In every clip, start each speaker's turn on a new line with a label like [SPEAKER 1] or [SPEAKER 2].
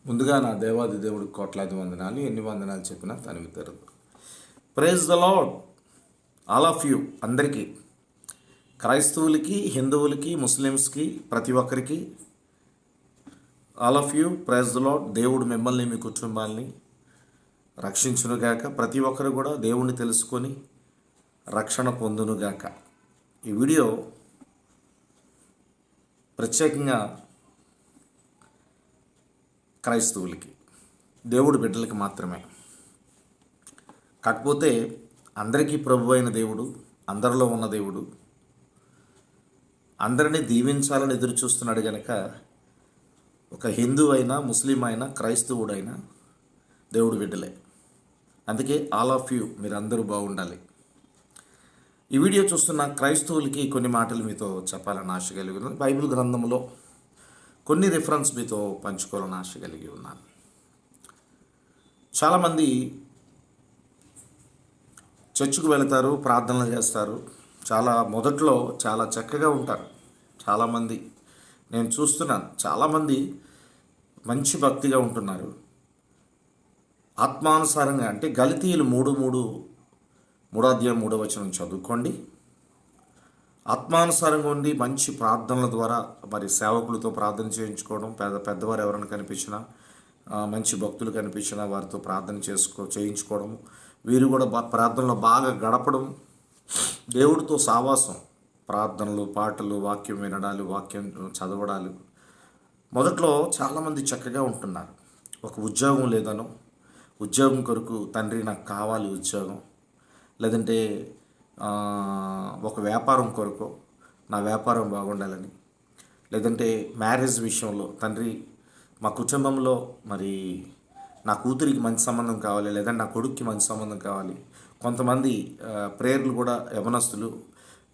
[SPEAKER 1] ముందుగా నా దేవాది దేవుడికి కోట్లాది వందనాలు. ఎన్ని వందనాలు చెప్పినా తనివి తీరదు. Praise the lord all of you. అందరికీ, క్రైస్తవులకి, హిందువులకి, ముస్లిమ్స్కి, ప్రతి ఒక్కరికి all of you praise the lord. దేవుడు మిమ్మల్ని, మీ కుటుంబాల్ని రక్షించునుగాక. ప్రతి ఒక్కరు కూడా దేవుణ్ణి తెలుసుకొని రక్షణ పొందునుగాక. ఈ వీడియో ప్రత్యేకంగా క్రైస్తవులకి, దేవుడి బిడ్డలకి మాత్రమే. కాకపోతే అందరికీ ప్రభు అయిన దేవుడు, అందరిలో ఉన్న దేవుడు అందరినీ దీవించాలని ఎదురు చూస్తున్నాడు కనుక ఒక హిందూ అయినా, ముస్లిం అయినా, క్రైస్తవుడైనా దేవుడి బిడ్డలే. అందుకే ఆల్ ఆఫ్ యూ మీరందరూ బాగుండాలి. ఈ వీడియో చూస్తున్న క్రైస్తవులకి కొన్ని మాటలు మీతో చెప్పాలని ఆశ కలిగి ఉన్నాను. బైబిల్ గ్రంథంలో కొన్ని రిఫరెన్స్ మీతో పంచుకోవాలని ఆశ కలిగి ఉన్నాను. చాలామంది చర్చికి వెళతారు, ప్రార్థనలు చేస్తారు. చాలా మొదట్లో చాలా చక్కగా ఉంటారు. చాలామంది నేను చూస్తున్నాను, చాలామంది మంచి భక్తిగా ఉంటున్నారు. ఆత్మానుసారంగా అంటే గలితీయులు 3:3 చదువుకోండి. ఆత్మానుసారంగా ఉండి మంచి ప్రార్థనల ద్వారా మరి సేవకులతో ప్రార్థన చేయించుకోవడం, పెద్దవారు ఎవరైనా కనిపించినా, మంచి భక్తులు కనిపించినా వారితో ప్రార్థన చేయించుకోవడం, వీరు కూడా ప్రార్థనలో బాగా గడపడం, దేవుడితో సావాసం, ప్రార్థనలు, పాటలు, వాక్యం వినడాలు, వాక్యం చదవడాలు. మొదట్లో చాలామంది చక్కగా ఉంటున్నారు. ఒక ఉద్యోగం లేదనో, ఉద్యోగం కొరకు తండ్రి నాకు కావాలి ఉద్యోగం, లేదంటే ఒక వ్యాపారం కొరకు నా వ్యాపారం బాగుండాలని, లేదంటే మ్యారేజ్ విషయంలో తండ్రి మా కుటుంబంలో మరి నా కూతురికి మంచి సంబంధం కావాలి, లేదంటే నా కొడుక్కి మంచి సంబంధం కావాలి. కొంతమంది ప్రేయర్లు కూడా యవనస్తులు,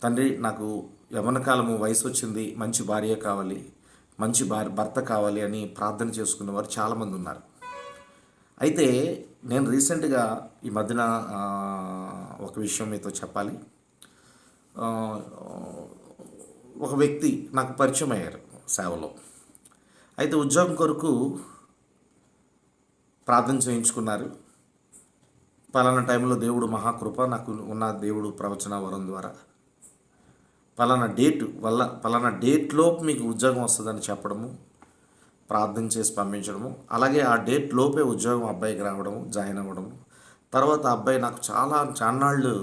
[SPEAKER 1] తండ్రి నాకు యవన కాలము వయసు వచ్చింది, మంచి భార్య కావాలి, మంచి భర్త కావాలి అని ప్రార్థన చేసుకునేవారు చాలామంది ఉన్నారు. అయితే నేను రీసెంట్గా ఈ మధ్యన ఒక విషయం మీతో చెప్పాలి. ఒక వ్యక్తి నాకు పరిచయం అయ్యారు సేవలో. అయితే ఉద్యోగం కొరకు ప్రార్థన చేయించుకున్నారు. పలానా టైంలో దేవుడు మహాకృప నాకు ఉన్న దేవుడు ప్రవచన వరం ద్వారా పలానా డేట్లోపు మీకు ఉద్యోగం వస్తుందని చెప్పడము, ప్రార్థన చేసి పంపించడము, అలాగే ఆ డేట్ లోపే ఉద్యోగం అబ్బాయికి రావడము, జాయిన్ అవ్వడము. తర్వాత అబ్బాయి నాకు చాన్నాళ్ళు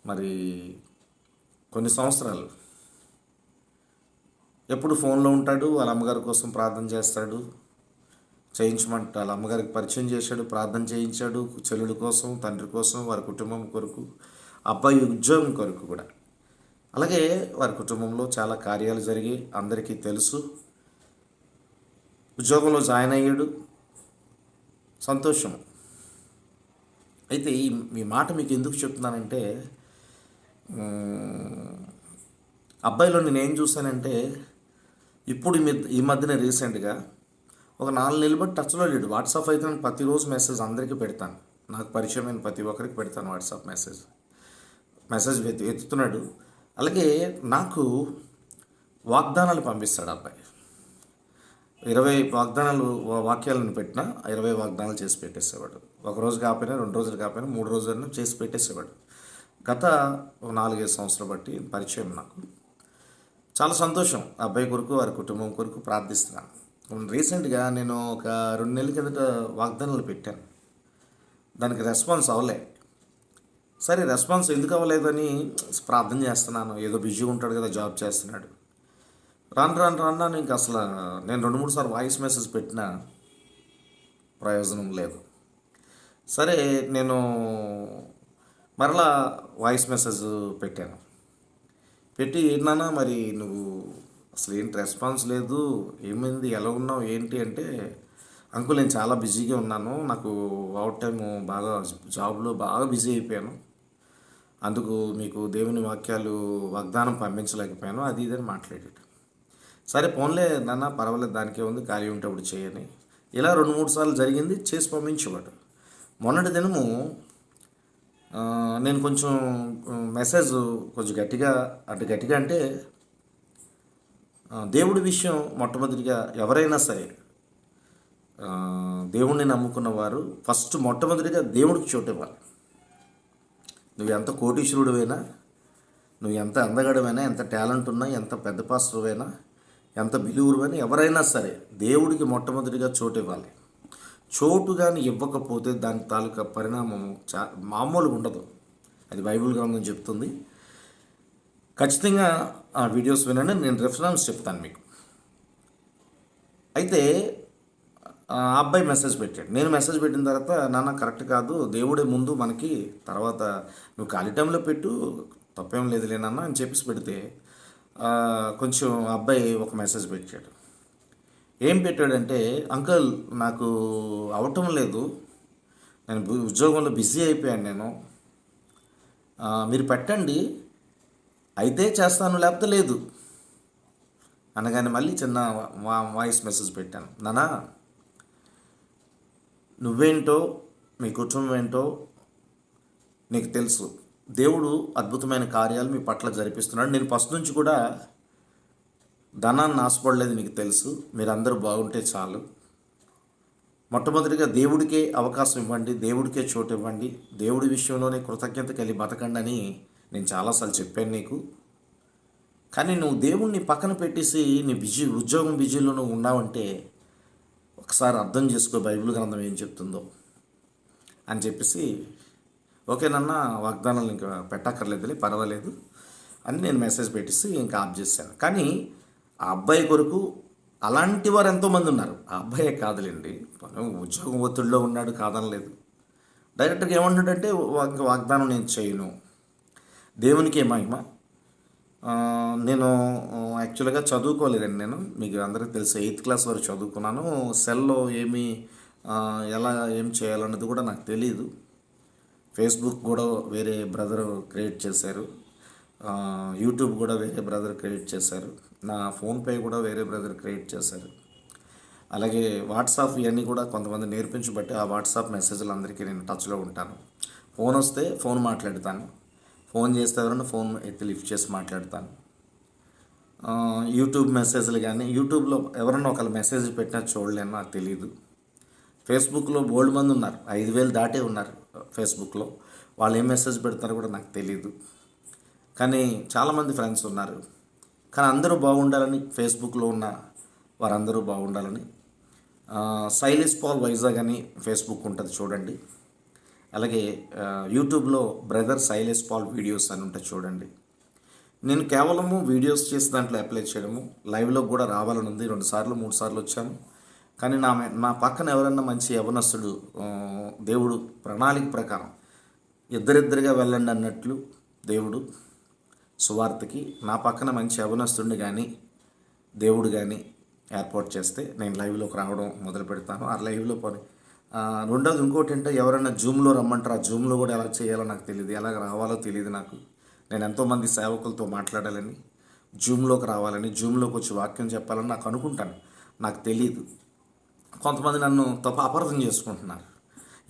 [SPEAKER 1] మరి కొన్ని సంవత్సరాలు ఎప్పుడు ఫోన్లో ఉంటాడు. వాళ్ళ అమ్మగారి కోసం ప్రార్థన చేస్తాడు, చేయించమంట వాళ్ళ అమ్మగారికి పరిచయం చేశాడు, ప్రార్థన చేయించాడు, చెల్లెల కోసం, తండ్రి కోసం, వారి కుటుంబం కొరకు, అబ్బాయి ఉద్యోగం కొరకు కూడా. అలాగే వారి కుటుంబంలో చాలా కార్యాలు జరిగి అందరికీ తెలుసు. ఉద్యోగంలో జాయిన్ అయ్యాడు, సంతోషం. అయితే ఈ మాట మీకు ఎందుకు చెప్తున్నానంటే, అబ్బాయిలో నేను ఏం చూశానంటే, ఇప్పుడు ఈ మధ్యన రీసెంట్గా ఒక 4 నెలలు బట్టి టచ్లో లేడు. వాట్సాప్ అయితే నేను ప్రతిరోజు మెసేజ్ అందరికీ పెడతాను, నాకు పరిచయమైన ప్రతి ఒక్కరికి పెడతాను వాట్సాప్ మెసేజ్ ఎత్తుతున్నాడు. అలాగే నాకు వాగ్దానాలు పంపిస్తాడు అబ్బాయి. 20 వాక్యాలను పెట్టినా 20 వాగ్దానాలు చేసి పెట్టేసేవాడు. ఒకరోజు కాకపోయినా, 2 రోజులు కాకపోయినా, 3 రోజులైనా చేసి పెట్టేసేవాడు. గత 4-5 సంవత్సరాలు బట్టి పరిచయం నాకు. చాలా సంతోషం. అబ్బాయి కొరకు, వారి కుటుంబం కొరకు ప్రార్థిస్తున్నాను. రీసెంట్గా నేను ఒక 2 నెలల కిందట వాగ్దానాలు పెట్టాను. దానికి రెస్పాన్స్ అవ్వలే. సరే, రెస్పాన్స్ ఎందుకు అవ్వలేదని ప్రార్థన చేస్తున్నాను. ఏదో బిజీ ఉంటాడు కదా, జాబ్ చేస్తున్నాడు. రాను ఇంకా అసలు నేను 2-3 సార్లు వాయిస్ మెసేజ్ పెట్టినా ప్రయోజనం లేదు. సరే, నేను మరలా వాయిస్ మెసేజ్ పెట్టాను. పెట్టి, ఏంటన్నా మరి నువ్వు అసలు ఏంటి రెస్పాన్స్ లేదు, ఏమైంది, ఎలా ఉన్నావు ఏంటి అంటే, అంకుల్ నేను చాలా బిజీగా ఉన్నాను, నాకు అవుట్ టైం బాగా జాబ్లో బాగా బిజీ అయిపోయాను, అందుకు మీకు దేవుని వాగ్దానం పంపించలేకపోయాను, అది ఇదని మాట్లాడాడు. సరే పోన్లే నాన్న, పర్వాలేదు, దానికే ఉంది, ఖాళీ ఉంటే అప్పుడు చేయని. ఇలా 2-3 సార్లు జరిగింది, చేసి పంపించేవాడు. మొన్నటి దినము నేను కొంచెం మెసేజ్ కొంచెం గట్టిగా అంటే దేవుడి విషయం మొట్టమొదటిగా ఎవరైనా సరే దేవుణ్ణి నమ్ముకున్న వారు ఫస్ట్ మొట్టమొదటిగా దేవుడికి చోటు ఇవ్వాలి. నువ్వు ఎంత కోటీశ్వరుడివైనా, నువ్వు ఎంత అందగడమైనా, ఎంత టాలెంట్ ఉన్నా, ఎంత పెద్ద పాస్టర్వైనా, ఎంత బిలీవరువైనా, ఎవరైనా సరే దేవుడికి మొట్టమొదటిగా చోటు ఇవ్వాలి. చోటు కానీ ఇవ్వకపోతే దాని తాలూకా పరిణామము మామూలుగా ఉండదు. అది బైబిల్ గ్రంథం చెప్తుంది. ఖచ్చితంగా ఆ వీడియోస్ వినండి, నేను రెఫరెన్స్ చెప్తాను మీకు. అయితే ఆ అబ్బాయి మెసేజ్ పెట్టాడు. నేను మెసేజ్ పెట్టిన తర్వాత, నాన్న కరెక్ట్ కాదు, దేవుడే ముందు మనకి, తర్వాత నువ్వు ఖాళీ టైంలో పెట్టు, తప్పేం లేదులేనన్న అని చెప్పేసి పెడితే కొంచెం అబ్బాయి ఒక మెసేజ్ పెట్టాడు. ఏం పెట్టాడంటే, అంకుల్ నాకు అవటం లేదు, నేను ఉద్యోగంలో బిజీ అయిపోయాను, నేను మీరు పెట్టండి, అయితే చేస్తాను లేకపోతే లేదు అనగానే మళ్ళీ చిన్న వాయిస్ మెసేజ్ పెట్టాను. నానా, నువ్వేంటో మీ కుటుంబం ఏంటో నీకు తెలుసు, దేవుడు అద్భుతమైన కార్యాలు మీ పట్ల జరిపిస్తున్నాడు. నేను ఫస్ట్ నుంచి కూడా ధనాన్ని ఆశపడలేదు, మీకు తెలుసు. మీరందరూ బాగుంటే చాలు. మొట్టమొదటిగా దేవుడికే అవకాశం ఇవ్వండి, దేవుడికే చోటు ఇవ్వండి, దేవుడి విషయంలోనే కృతజ్ఞత కలిగి బతకండి అని నేను చాలాసార్లు చెప్పాను నీకు. కానీ నువ్వు దేవుణ్ణి పక్కన పెట్టేసి నీ ఉద్యోగం బిజీలో నువ్వు ఉన్నావంటే ఒకసారి అర్థం చేసుకో బైబిల్ గ్రంథం ఏం చెప్తుందో అని చెప్పేసి, ఓకేనన్నా వాగ్దానాలు ఇంకా పెట్టక్కర్లేదులే, పర్వాలేదు అని నేను మెసేజ్ పెట్టేసి ఇంకా ఆఫ్ చేశాను. కానీ ఆ అబ్బాయి కొరకు అలాంటి వారు ఎంతోమంది ఉన్నారు. ఆ అబ్బాయే కాదులేండి, ఉద్యోగం ఒత్తిడిలో ఉన్నాడు, కాదనలేదు. డైరెక్ట్గా ఏమంటాడంటే, ఇంకా వాగ్దానం నేను చేయను, దేవునికే మహిమ. నేను యాక్చువల్గా చదువుకోలేదండి, నేను మీకు అందరికీ తెలుసు 8th క్లాస్ వరకు చదువుకున్నాను. సెల్లో ఎలా ఏం చేయాలన్నది కూడా నాకు తెలియదు. ఫేస్బుక్ కూడా వేరే బ్రదర్ క్రియేట్ చేశారు, యూట్యూబ్ కూడా వేరే బ్రదర్ క్రియేట్ చేశారు, నా ఫోన్పే కూడా వేరే బ్రదర్ క్రియేట్ చేశారు. అలాగే వాట్సాప్ ఇవన్నీ కూడా కొంతమంది నేర్పించబట్టి ఆ వాట్సాప్ మెసేజ్లు అందరికీ నేను టచ్లో ఉంటాను. ఫోన్ వస్తే ఫోన్ మాట్లాడతాను, ఫోన్ చేస్తే ఎవరైనా ఫోన్ ఎత్తి లిఫ్ట్ చేసి మాట్లాడతాను. యూట్యూబ్ మెసేజ్లు కానీ, యూట్యూబ్లో ఎవరైనా ఒకళ్ళు మెసేజ్ పెట్టినా చూడలేను, నాకు తెలియదు. ఫేస్బుక్లో బోల్డ్ మంది ఉన్నారు, 5,000 దాటే ఉన్నారు ఫేస్బుక్లో. వాళ్ళు ఏం మెసేజ్ పెడతారో కూడా నాకు తెలియదు. కానీ చాలామంది ఫ్రెండ్స్ ఉన్నారు. కానీ అందరూ బాగుండాలని, ఫేస్బుక్లో ఉన్న వారందరూ బాగుండాలని సైలిస్ పాల్ వైజాగ్ అని ఫేస్బుక్ ఉంటుంది, చూడండి. అలాగే యూట్యూబ్లో బ్రదర్ సైలిస్ పాల్ వీడియోస్ అని ఉంటుంది, చూడండి. నేను కేవలము వీడియోస్ చేసి దాంట్లో అప్లై చేయడము, లైవ్లో కూడా రావాలని ఉంది. 2 సార్లు 3 సార్లు వచ్చాను. కానీ నా పక్కన ఎవరన్నా మంచి యవనస్తుడు, దేవుడు ప్రణాళిక ప్రకారం ఇద్దరిద్దరిగా వెళ్ళండి అన్నట్లు దేవుడు సువార్తకి నా పక్కన మంచి యవనస్తుడిని కానీ దేవుడు కానీ ఏర్పాటు చేస్తే నేను లైవ్లోకి రావడం మొదలు పెడతాను. ఆ లైవ్లో పోనీ రెండోది ఇంకోటి అంటే, ఎవరైనా జూమ్లో రమ్మంటారు, ఆ జూమ్లో కూడా ఎలా చేయాలో నాకు తెలియదు, ఎలాగ రావాలో తెలియదు నాకు. నేను ఎంతోమంది సేవకులతో మాట్లాడాలని, జూమ్లోకి రావాలని, జూమ్లోకి వచ్చి వాక్యం చెప్పాలని నాకు అనుకుంటాను, నాకు తెలియదు. కొంతమంది నన్ను అపార్థం చేసుకుంటున్నారు.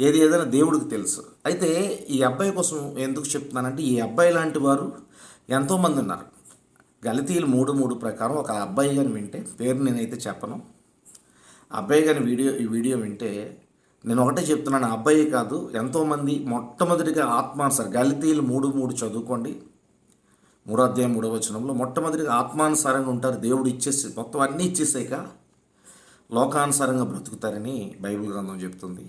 [SPEAKER 1] ఏదైనా దేవుడికి తెలుసు. అయితే ఈ అబ్బాయి కోసం ఎందుకు చెప్తున్నానంటే, ఈ అబ్బాయి లాంటి వారు ఎంతోమంది ఉన్నారు. గలతీయులు 3:3 ప్రకారం ఒక అబ్బాయి కానీ వింటే, పేరు నేనైతే చెప్పను, అబ్బాయి కానీ ఈ వీడియో వింటే, నేను ఒకటే చెప్తున్నాను, అబ్బాయి కాదు ఎంతోమంది మొట్టమొదటిగా ఆత్మానుసారం, గలతీయులు 3:3 చదువుకోండి, 3వ అధ్యాయం 3వ వచనంలో మొట్టమొదటిగా ఆత్మానుసారంగా ఉంటారు. దేవుడు ఇచ్చేసి మొత్తం అన్నీ ఇచ్చేసాక లోకానుసారంగా బ్రతుకుతారని బైబిల్ గ్రంథం చెప్తుంది.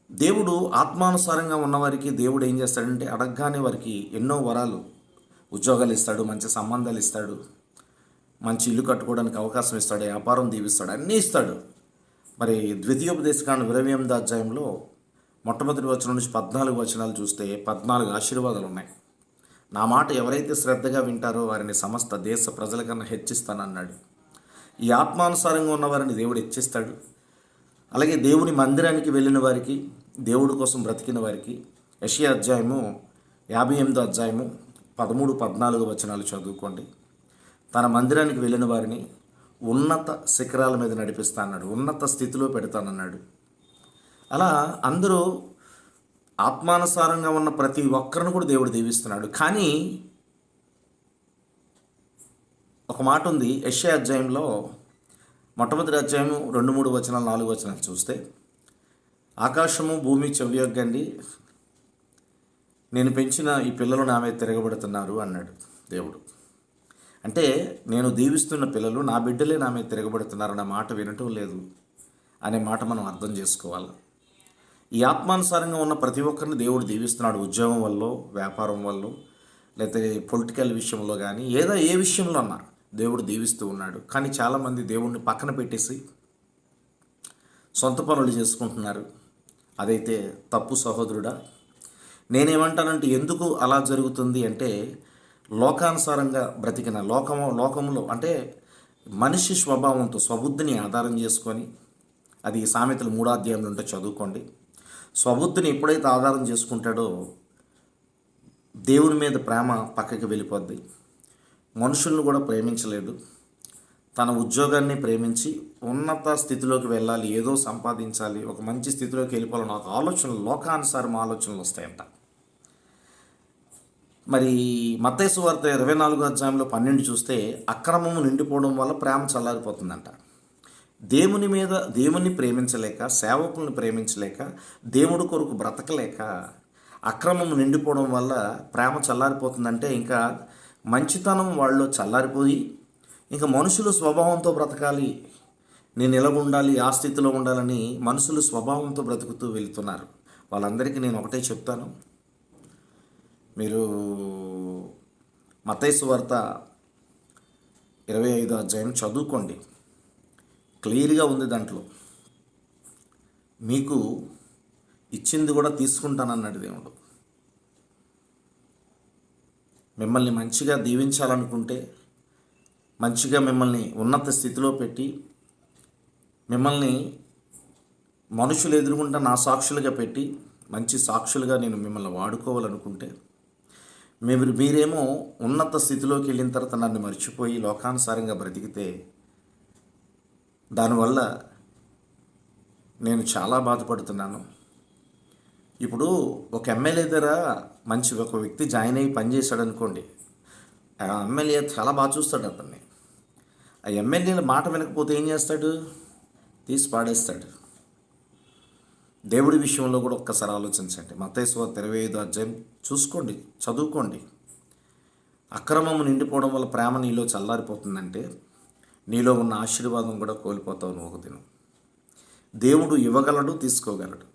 [SPEAKER 1] దేవుడు ఆత్మానుసారంగా ఉన్నవారికి దేవుడు ఏం చేస్తాడంటే, అడగగానే వారికి ఎన్నో వరాలు, ఉద్యోగాలు ఇస్తాడు, మంచి సంబంధాలు ఇస్తాడు, మంచి ఇల్లు కట్టుకోవడానికి అవకాశం ఇస్తాడు, వ్యాపారం దీవిస్తాడు, అన్నీ ఇస్తాడు. మరి ద్వితీయోపదేశకాండం 28వ అధ్యాయంలో మొట్టమొదటి వచనం నుంచి 14 వచనాలు చూస్తే 14 ఆశీర్వాదాలు ఉన్నాయి. నా మాట ఎవరైతే శ్రద్ధగా వింటారో వారిని సమస్త దేశ ప్రజల కన్నా హెచ్చిస్తానన్నాడు. ఈ ఆత్మానుసారంగా ఉన్నవారిని దేవుడు హెచ్చిస్తాడు. అలాగే దేవుని మందిరానికి వెళ్ళిన వారికి, దేవుడి కోసం బ్రతికిన వారికి యెషయా అధ్యాయము 58వ అధ్యాయము 13-14 వచనాలు చదువుకోండి. తన మందిరానికి వెళ్ళిన వారిని ఉన్నత శిఖరాల మీద నడిపిస్తా అన్నాడు, ఉన్నత స్థితిలో పెడతానన్నాడు. అలా అందరూ ఆత్మానుసారంగా ఉన్న ప్రతి ఒక్కరిని కూడా దేవుడు దీవిస్తున్నాడు. కానీ ఒక మాట ఉంది యెషయా అధ్యాయంలో, మొట్టమొదటి అధ్యాయము 2-3 వచనాలు 4 వచనాలు చూస్తే, ఆకాశము భూమి చెవియొగ్గండి, నేను పెంచిన ఈ పిల్లలు నా మీద తిరగబడుతున్నారు అన్నాడు దేవుడు. అంటే నేను దీవిస్తున్న పిల్లలు, నా బిడ్డలే నా మీద తిరగబడుతున్నారు అన్న మాట వినటం లేదు అనే మాట మనం అర్థం చేసుకోవాలి. ఈ ఆత్మానుసారంగా ఉన్న ప్రతి ఒక్కరిని దేవుడు దీవిస్తున్నాడు. ఉద్యోగం వల్ల, వ్యాపారం వల్ల, లేకపోతే పొలిటికల్ విషయంలో కానీ ఏ విషయంలో అన్నా దేవుడు దీవిస్తూ ఉన్నాడు. కానీ చాలామంది దేవుడిని పక్కన పెట్టేసి సొంత పనులు చేసుకుంటున్నారు. అదైతే తప్పు సహోదరుడా. నేనేమంటానంటే, ఎందుకు అలా జరుగుతుంది అంటే, లోకానుసారంగా బ్రతికిన లోకంలో అంటే మనిషి స్వభావంతో స్వబుద్ధిని ఆధారం చేసుకొని, అది సామెతలు 3వ అధ్యాయంలో ఉంటే చదువుకోండి. స్వబుద్ధిని ఎప్పుడైతే ఆధారం చేసుకుంటాడో దేవుని మీద ప్రేమ పక్కకి వెళ్ళిపోద్ది. మనుషులను కూడా ప్రేమించలేదు. తన ఉద్యోగాన్ని ప్రేమించి ఉన్నత స్థితిలోకి వెళ్ళాలి, ఏదో సంపాదించాలి, ఒక మంచి స్థితిలోకి వెళ్ళిపోవాలని ఒక ఆలోచనలు, లోకానుసారం ఆలోచనలు వస్తాయంట. మరి మత్తయి సువార్త 24వ అధ్యాయంలో 12 చూస్తే, అక్రమము నిండిపోవడం వల్ల ప్రేమ చల్లారిపోతుందంట. దేవుని ప్రేమించలేక, సేవకులను ప్రేమించలేక, దేవుడి కొరకు బ్రతకలేక అక్రమము నిండిపోవడం వల్ల ప్రేమ చల్లారిపోతుందంటే, ఇంకా మంచితనం వాళ్ళు చల్లారిపోయి ఇంకా మనుషులు స్వభావంతో బ్రతకాలి, నేను ఇలా ఉండాలి, ఆ స్థితిలో ఉండాలని మనుషులు స్వభావంతో బ్రతుకుతూ వెళుతున్నారు. వాళ్ళందరికీ నేను ఒకటే చెప్తాను, మీరు మత్తయి సువార్త 25వ అధ్యాయం చదువుకోండి. క్లియర్గా ఉంది దాంట్లో. మీకు ఇచ్చింది కూడా తీసుకుంటానన్నాడు దేవుడు. మిమ్మల్ని మంచిగా దీవించాలనుకుంటే, మంచిగా మిమ్మల్ని ఉన్నత స్థితిలో పెట్టి, మిమ్మల్ని మనుషులు ఎదురుగుండా నా సాక్షులుగా పెట్టి, మంచి సాక్షులుగా నేను మిమ్మల్ని వాడుకోవాలనుకుంటే, మీరేమో ఉన్నత స్థితిలోకి వెళ్ళిన తర్వాత నన్ను మర్చిపోయి లోకానుసారంగా బ్రతికితే, దానివల్ల నేను చాలా బాధపడుతున్నాను. ఇప్పుడు ఒక ఎమ్మెల్యే దగ్గర ఒక వ్యక్తి జాయిన్ అయ్యి పనిచేశాడు అనుకోండి. ఆ ఎమ్మెల్యే చాలా బాగా చూస్తాడు అతన్ని. ఆ ఎమ్మెల్యేల మాట వినకపోతే ఏం చేస్తాడు? తీసి పాడేస్తాడు. దేవుడి విషయంలో కూడా ఒక్కసారి ఆలోచించండి. మత్తయి సువార్త 25వ అధ్యాయం చూసుకోండి, చదువుకోండి. అక్రమము నిండిపోవడం వల్ల ప్రేమ నీలో చల్లారిపోతుందంటే, నీలో ఉన్న ఆశీర్వాదం కూడా కోల్పోతావు నువ్వు ఒక దినం. దేవుడు ఇవ్వగలడు, తీసుకోగలడు.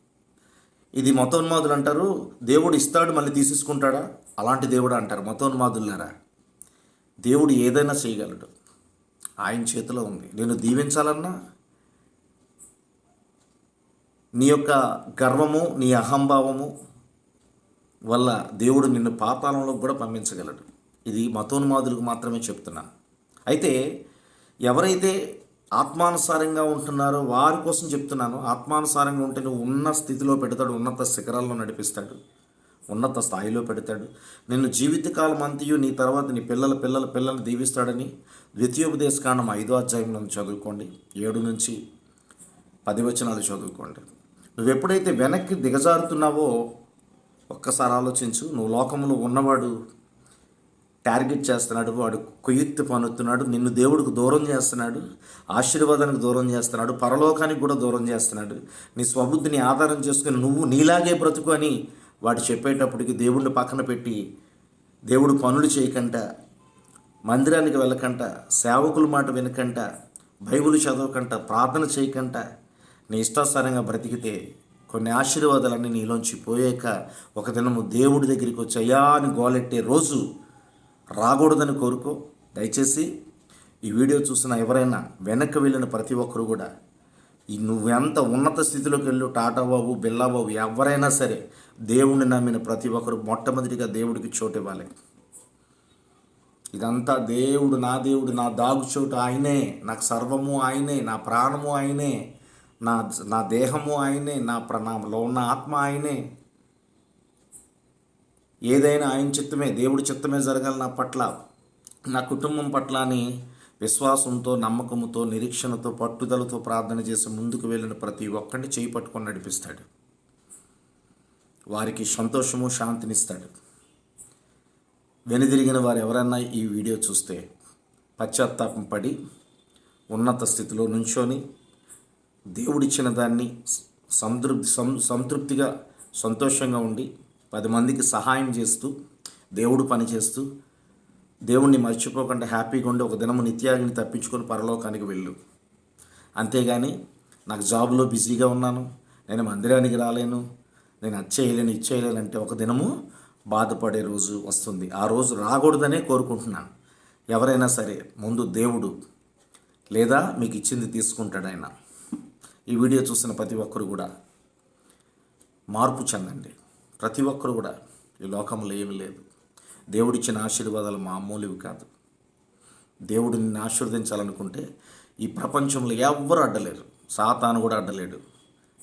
[SPEAKER 1] ఇది మతోన్మాదులు అంటారు, దేవుడు ఇస్తాడు మళ్ళీ తీసేసుకుంటాడా, అలాంటి దేవుడు అంటారు మతోన్మాదులారా. దేవుడు ఏదైనా చేయగలడు, ఆయన చేతిలో ఉంది. నేను దీవించాలన్నా నీ యొక్క గర్వము, నీ అహంభావము వల్ల దేవుడు నిన్ను పాతాళంలోకి కూడా పంపించగలడు. ఇది మతోన్మాదులకు మాత్రమే చెప్తున్నాను. అయితే ఎవరైతే ఆత్మానుసారంగా ఉంటున్నారో వారి కోసం చెప్తున్నాను. ఆత్మానుసారంగా ఉంటే నువ్వు ఉన్న స్థితిలో పెడతాడు, ఉన్నత శిఖరాల్లో నడిపిస్తాడు, ఉన్నత స్థాయిలో పెడతాడు. నిన్ను జీవితకాలం అంతయు నీ తర్వాత నీ పిల్లల్ని దీవిస్తాడని ద్వితీయోపదేశకాండం 5వ అధ్యాయంలో చదువుకోండి. 7-10 వచనాలు చదువుకోండి. నువ్వెప్పుడైతే వెనక్కి దిగజారుతున్నావో ఒక్కసారి ఆలోచించు. నువ్వు లోకంలో ఉన్నవాడు టార్గెట్ చేస్తున్నాడు, వాడు కొయ్యెత్తి పనుతున్నాడు, నిన్ను దేవుడికి దూరం చేస్తున్నాడు, ఆశీర్వాదానికి దూరం చేస్తున్నాడు, పరలోకానికి కూడా దూరం చేస్తున్నాడు. నీ స్వబుద్ధిని ఆధారం చేసుకుని నువ్వు నీలాగే బ్రతుకు అని వాడు చెప్పేటప్పటికి దేవుడిని పక్కన పెట్టి, దేవుడు పనులు చేయకంట, మందిరానికి వెళ్ళకంట, సేవకుల మాట వినకంట, బైబిల్ చదవకంట, ప్రార్థన చేయకంట, నీ ఇష్టానుసారంగా బ్రతికితే కొన్ని ఆశీర్వాదాలన్నీ నీలోంచి పోయాక ఒక దినము దేవుడి దగ్గరికి వచ్చి అయ్యా అని గోలెట్టే రోజు రాకూడదని కోరుకో. దయచేసి ఈ వీడియో చూసిన ఎవరైనా వెనక్కి వెళ్ళిన ప్రతి ఒక్కరు కూడా నువ్వెంత ఉన్నత స్థితిలోకి వెళ్ళు, టాటా బాబు, బిల్లా బాబు, ఎవరైనా సరే దేవుణ్ణి నమ్మిన ప్రతి ఒక్కరు మొట్టమొదటిగా దేవుడికి చోటు ఇవ్వాలి. ఇదంతా దేవుడు, నా దాగు చోటు ఆయనే, నాకు సర్వము ఆయనే, నా ప్రాణము ఆయనే, నా దేహము ఆయనే, నాలో ఉన్న ఆత్మ ఆయనే. ఏదైనా ఆయన చిత్తమే, దేవుడి చిత్తమే జరగాలి నా పట్ల, నా కుటుంబం పట్ల అని విశ్వాసంతో, నమ్మకంతో, నిరీక్షణతో, పట్టుదలతో ప్రార్థన చేసి ముందుకు వెళ్ళిన ప్రతి ఒక్కరిని చేయి పట్టుకొని నడిపిస్తాడు. వారికి సంతోషము, శాంతినిస్తాడు. వెనుదిరిగిన వారు ఎవరన్నా ఈ వీడియో చూస్తే పశ్చాత్తాపం పడి ఉన్నత స్థితిలో నుంచొని దేవుడిచ్చిన దాన్ని సంతృప్తిగా సంతోషంగా ఉండి 10 మందికి సహాయం చేస్తూ దేవుడు పని చేస్తూ దేవుణ్ణి మర్చిపోకుండా హ్యాపీగా ఉండి ఒక దినము నిత్యాగ్ని తప్పించుకొని పరలోకానికి వెళ్ళు. అంతేగాని నాకు జాబ్లో బిజీగా ఉన్నాను, నేను మందిరానికి రాలేను, నేను అది చేయలేను ఇది చేయలేను అంటే ఒక దినము బాధపడే రోజు వస్తుంది. ఆ రోజు రాకూడదనే కోరుకుంటున్నాను. ఎవరైనా సరే ముందు దేవుడు లేదా మీకు ఇచ్చింది తీసుకుంటాడు ఆయన. ఈ వీడియో చూసిన ప్రతి ఒక్కరు కూడా మార్పు చెందండి. ప్రతి ఒక్కరు కూడా ఈ లోకంలో ఏమీ లేదు. దేవుడిచ్చిన ఆశీర్వాదాలు మామూలువి కాదు. దేవుడు నిన్ను ఆశీర్వదించాలనుకుంటే ఈ ప్రపంచంలో ఎవ్వరు అడ్డలేరు, సాతాను కూడా అడ్డలేడు.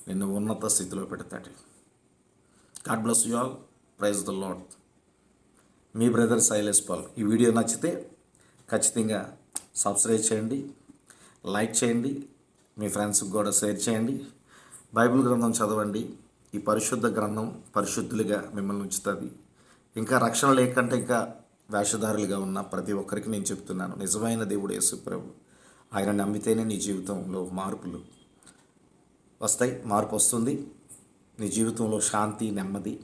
[SPEAKER 1] నిన్ను ఉన్నత స్థితిలో పెడతాడు. God bless you all. Praise the lord. మీ బ్రదర్ శైలేష్ పాల్. ఈ వీడియో నచ్చితే ఖచ్చితంగా సబ్స్క్రైబ్ చేయండి, లైక్ చేయండి, మీ ఫ్రెండ్స్కి కూడా షేర్ చేయండి. బైబిల్ గ్రంథం చదవండి. ఈ పరిశుద్ధ గ్రంథం పరిశుద్ధులుగా మిమ్మల్ని ఉంచుతుంది. ఇంకా రక్షణ లేకంటే ఇంకా వేషధారులుగా ఉన్న ప్రతి ఒక్కరికి నేను చెప్తున్నాను, నిజమైన దేవుడు యేసు ప్రభు. ఆయన నమ్మితేనే నీ జీవితంలో మార్పులు వస్తాయి, మార్పు వస్తుంది. నీ జీవితంలో శాంతి, నెమ్మది,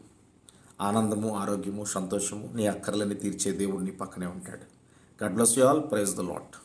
[SPEAKER 1] ఆనందము, ఆరోగ్యము, సంతోషము, నీ అక్కర్లని తీర్చే దేవుడు నీ పక్కనే ఉంటాడు. God bless you all. Praise the lord.